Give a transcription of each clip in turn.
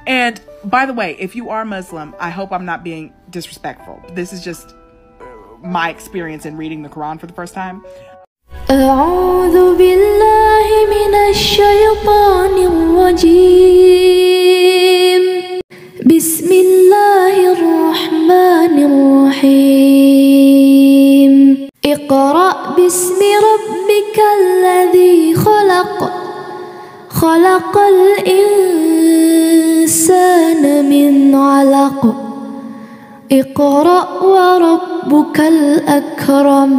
And by the way, if you are Muslim, I hope I'm not being disrespectful. This is just my experience in reading the Quran for the first time. أعوذ بالله من الشيطان الرجيم بسم الله الرحمن الرحيم اقرأ باسم ربك الذي خلق خلق الإنسان من علق اقرأ وربك الأكرم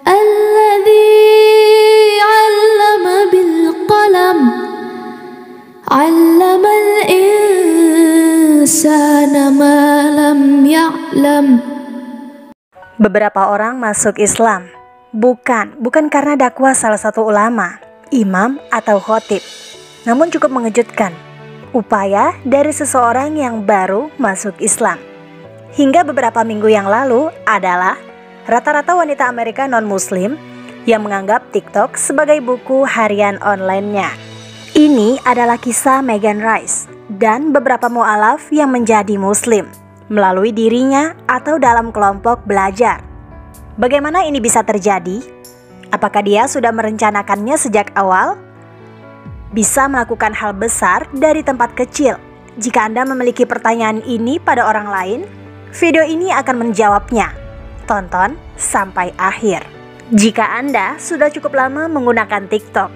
الذي علم بالقلم علم الإنسان ما لم يعلم. Beberapa orang masuk Islam bukan karena dakwah salah satu ulama, imam atau khotib, namun cukup mengejutkan upaya dari seseorang yang baru masuk Islam. Hingga beberapa minggu yang lalu adalah rata-rata wanita Amerika non-muslim yang menganggap TikTok sebagai buku harian online-nya. Ini adalah kisah Megan Rice dan beberapa mu'alaf yang menjadi muslim melalui dirinya atau dalam kelompok belajar. Bagaimana ini bisa terjadi? Apakah dia sudah merencanakannya sejak awal? Bisa melakukan hal besar dari tempat kecil. Jika Anda memiliki pertanyaan ini pada orang lain, video ini akan menjawabnya. Tonton sampai akhir. Jika Anda sudah cukup lama menggunakan TikTok,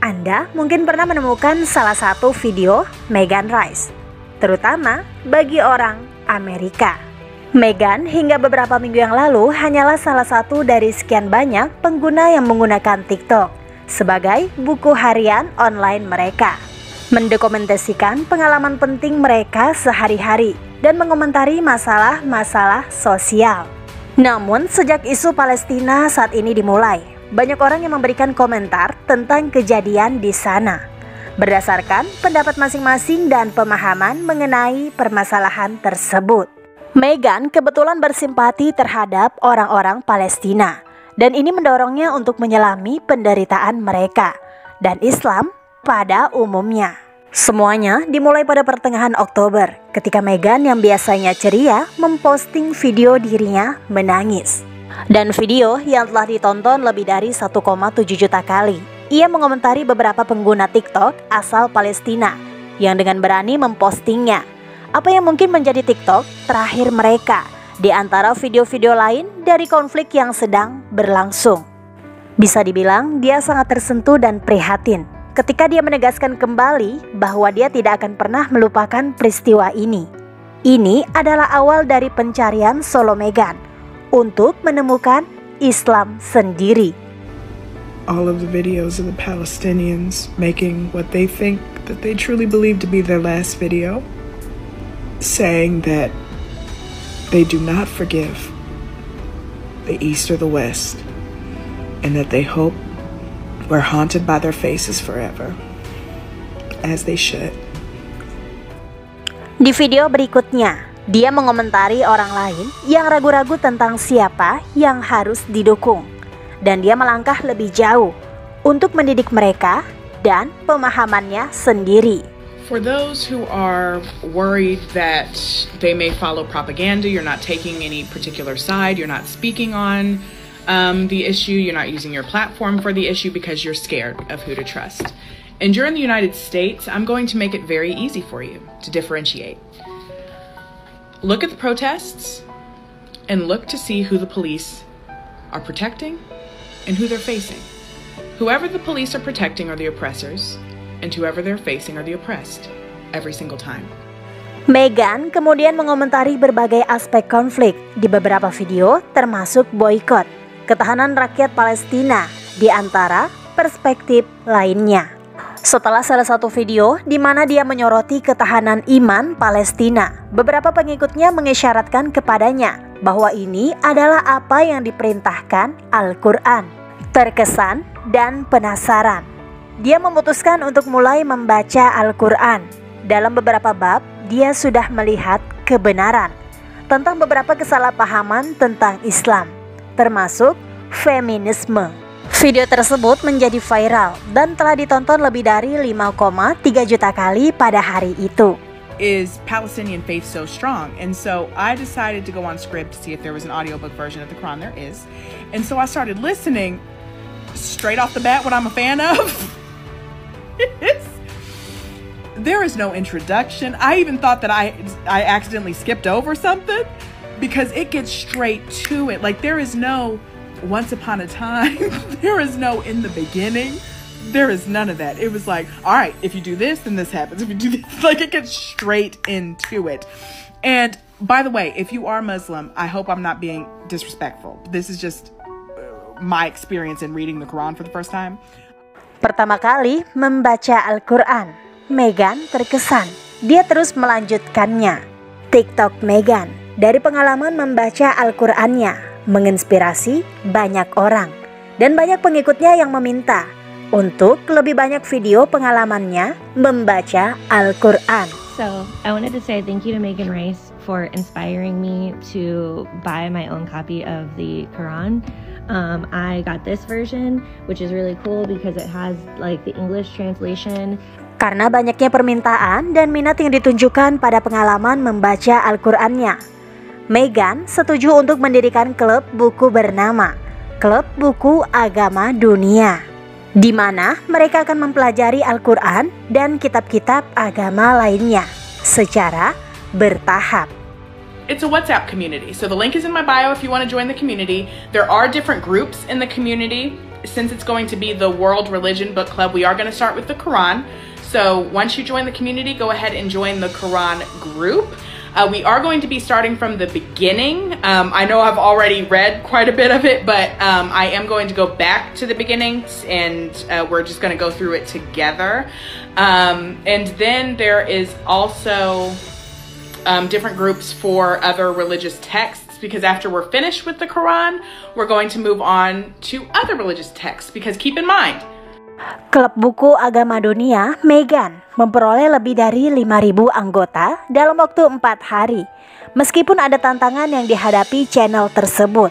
Anda mungkin pernah menemukan salah satu video Megan Rice, terutama bagi orang Amerika. Megan hingga beberapa minggu yang lalu hanyalah salah satu dari sekian banyak pengguna yang menggunakan TikTok sebagai buku harian online mereka, mendokumentasikan pengalaman penting mereka sehari-hari dan mengomentari masalah-masalah sosial. Namun sejak isu Palestina saat ini dimulai, banyak orang yang memberikan komentar tentang kejadian di sana berdasarkan pendapat masing-masing dan pemahaman mengenai permasalahan tersebut. Megan kebetulan bersimpati terhadap orang-orang Palestina, dan ini mendorongnya untuk menyelami penderitaan mereka dan Islam pada umumnya. Semuanya dimulai pada pertengahan Oktober ketika Megan yang biasanya ceria memposting video dirinya menangis. Dan video yang telah ditonton lebih dari 1,7 juta kali. Ia mengomentari beberapa pengguna TikTok asal Palestina yang dengan berani mempostingnya. Apa yang mungkin menjadi TikTok terakhir mereka di antara video-video lain dari konflik yang sedang berlangsung. Bisa dibilang dia sangat tersentuh dan prihatin ketika dia menegaskan kembali bahwa dia tidak akan pernah melupakan peristiwa ini. Ini adalah awal dari pencarian solo Megan untuk menemukan Islam sendiri. All of the videos of the Palestinians making what they think that they truly believe to be their last video, saying that they do not forgive the East or the West, and that they hope we're haunted by their faces forever, as they should. Di video berikutnya, dia mengomentari orang lain yang ragu-ragu tentang siapa yang harus didukung, dan dia melangkah lebih jauh untuk mendidik mereka dan pemahamannya sendiri. For those who are worried that they may follow propaganda, you're not taking any particular side, you're not speaking on the issue, you're not using your platform for the issue because you're scared of who to trust. And you're in the United States, I'm going to make it very easy for you to differentiate. Look at the protests and look to see who the police are protecting and who they're facing. Whoever the police are protecting are the oppressors, and whoever they're facing are the oppressed, every single time. Megan kemudian mengomentari berbagai aspek konflik di beberapa video, termasuk boikot, ketahanan rakyat Palestina, di antara perspektif lainnya. Setelah salah satu video di mana dia menyoroti ketahanan iman Palestina, beberapa pengikutnya mengisyaratkan kepadanya bahwa ini adalah apa yang diperintahkan Al-Quran. Terkesan dan penasaran, dia memutuskan untuk mulai membaca Al-Quran. Dalam beberapa bab, dia sudah melihat kebenaran tentang beberapa kesalahpahaman tentang Islam, termasuk feminisme. Video tersebut menjadi viral dan telah ditonton lebih dari 5,3 juta kali pada hari itu. is Palestinian faith so strong? And so I decided to go on Scribd to see if there was an audiobook version of the Quran. There is. And so I started listening straight off the bat what I'm a fan of. There is no introduction. I even thought that I accidentally skipped over something because it gets straight to it. Like there is no once upon a time. There is no in the beginning. There is none of that. It was like, all right, if you do this, then this happens. If you do this, like it gets straight into it. And by the way, if you are Muslim, I hope I'm not being disrespectful. This is just my experience in reading the Quran for the first time. Pertama kali membaca Al-Quran, Meghan terkesan. Dia terus melanjutkannya. TikTok Meghan, dari pengalaman membaca Al-Qurannya, menginspirasi banyak orang. Dan banyak pengikutnya yang meminta untuk lebih banyak video pengalamannya membaca Al-Quran. So, I wanted to say thank you to Meghan Rice for inspiring me to buy my own copy of the Quran. I got this version, which is really cool because it has like the English translation. Karena banyaknya permintaan dan minat yang ditunjukkan pada pengalaman membaca Al-Qurannya, Meghan setuju untuk mendirikan klub buku bernama Klub Buku Agama Dunia, di mana mereka akan mempelajari Al-Quran dan kitab-kitab agama lainnya secara bertahap. It's a WhatsApp community. So the link is in my bio if you want to join the community. There are different groups in the community. Since it's going to be the World Religion Book Club, we are going to start with the Quran. So once you join the community, go ahead and join the Quran group. We are going to be starting from the beginning. I know I've already read quite a bit of it, but I am going to go back to the beginning and we're just going to go through it together. And then there is also different groups for other religious texts, because after we're finished with the Quran, we're going to move on to other religious texts, because keep in mind, Klub Buku Agama Dunia Meghan memperoleh lebih dari 5.000 anggota dalam waktu 4 hari. Meskipun ada tantangan yang dihadapi channel tersebut,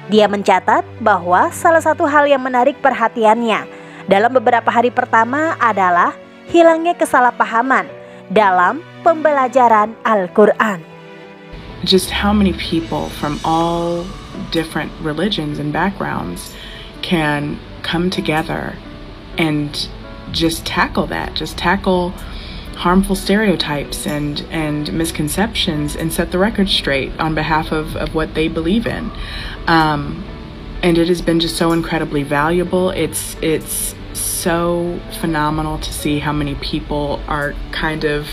dia mencatat bahwa salah satu hal yang menarik perhatiannya dalam beberapa hari pertama adalah hilangnya kesalahpahaman dalam pembelajaran Al-Quran. Just how many people from all different religions and backgrounds can come together and just tackle that, just tackle harmful stereotypes and misconceptions and set the record straight on behalf of what they believe in. And it has been just so incredibly valuable. It's so phenomenal to see how many people are kind of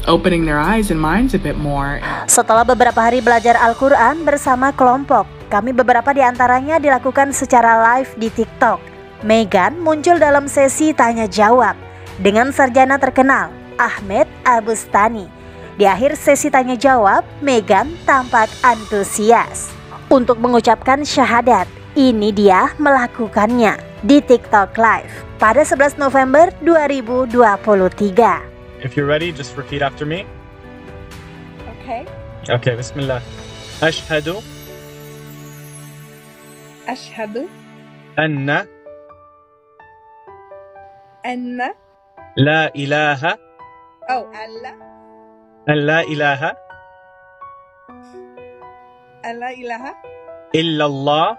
opening their eyes and minds a bit more. Setelah beberapa hari belajar Al-Quran bersama kelompok, kami beberapa di antaranya dilakukan secara live di TikTok. Meghan muncul dalam sesi tanya jawab dengan sarjana terkenal Ahmed Abustani. Di akhir sesi tanya jawab, Meghan tampak antusias untuk mengucapkan syahadat. Ini dia melakukannya di TikTok Live pada 11 November 2023. If you're ready, just repeat after me. Okay, bismillah. Ashhadu anna la ilaha an la ilaha illallah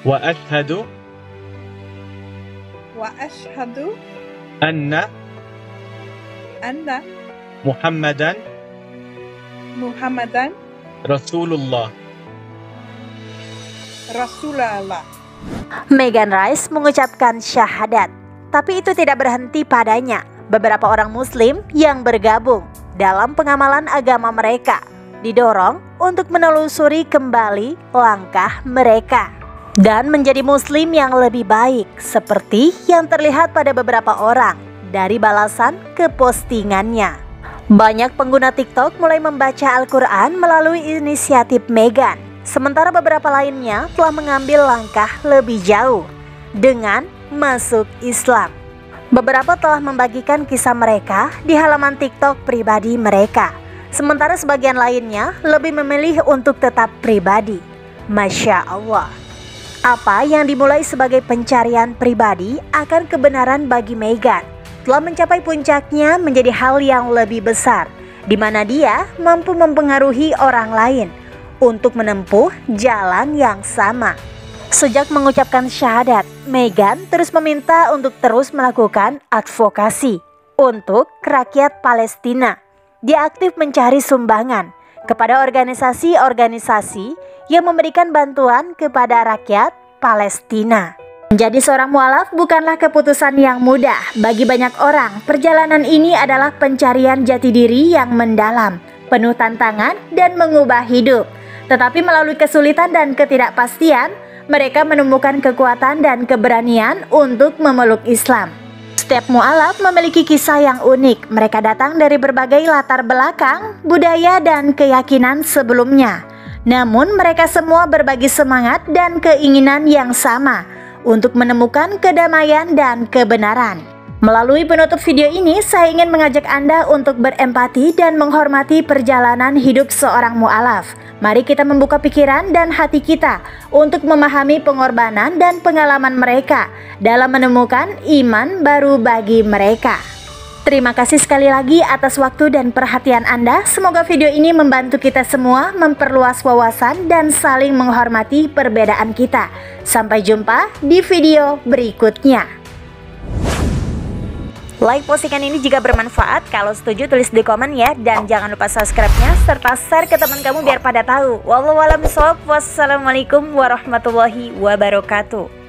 wa ashhadu anna Muhammadan Rasulullah. Meghan Rice mengucapkan syahadat, tapi itu tidak berhenti padanya. Beberapa orang Muslim yang bergabung dalam pengamalan agama mereka didorong untuk menelusuri kembali langkah mereka dan menjadi Muslim yang lebih baik, seperti yang terlihat pada beberapa orang dari balasan ke postingannya. Banyak pengguna TikTok mulai membaca Al-Quran melalui inisiatif Meghan, sementara beberapa lainnya telah mengambil langkah lebih jauh dengan masuk Islam. Beberapa telah membagikan kisah mereka di halaman TikTok pribadi mereka, sementara sebagian lainnya lebih memilih untuk tetap pribadi. Masya Allah. Apa yang dimulai sebagai pencarian pribadi akan kebenaran bagi Meghan telah mencapai puncaknya menjadi hal yang lebih besar, di mana dia mampu mempengaruhi orang lain untuk menempuh jalan yang sama. Sejak mengucapkan syahadat, Meghan terus meminta untuk terus melakukan advokasi untuk rakyat Palestina. Dia aktif mencari sumbangan kepada organisasi-organisasi yang memberikan bantuan kepada rakyat Palestina. Menjadi seorang mualaf bukanlah keputusan yang mudah. Bagi banyak orang, perjalanan ini adalah pencarian jati diri yang mendalam, penuh tantangan dan mengubah hidup. Tetapi melalui kesulitan dan ketidakpastian, mereka menemukan kekuatan dan keberanian untuk memeluk Islam. Setiap mualaf memiliki kisah yang unik. Mereka datang dari berbagai latar belakang, budaya dan keyakinan sebelumnya. Namun mereka semua berbagi semangat dan keinginan yang sama untuk menemukan kedamaian dan kebenaran. Melalui penutup video ini, saya ingin mengajak Anda untuk berempati dan menghormati perjalanan hidup seorang mualaf. Mari kita membuka pikiran dan hati kita untuk memahami pengorbanan dan pengalaman mereka dalam menemukan iman baru bagi mereka. Terima kasih sekali lagi atas waktu dan perhatian Anda. Semoga video ini membantu kita semua memperluas wawasan dan saling menghormati perbedaan kita. Sampai jumpa di video berikutnya. Like postingan ini jika bermanfaat. Kalau setuju tulis di komen ya. Dan jangan lupa subscribe-nya serta share ke teman kamu biar pada tahu. Wallahu a'lam bishawab. Wassalamualaikum warahmatullahi wabarakatuh.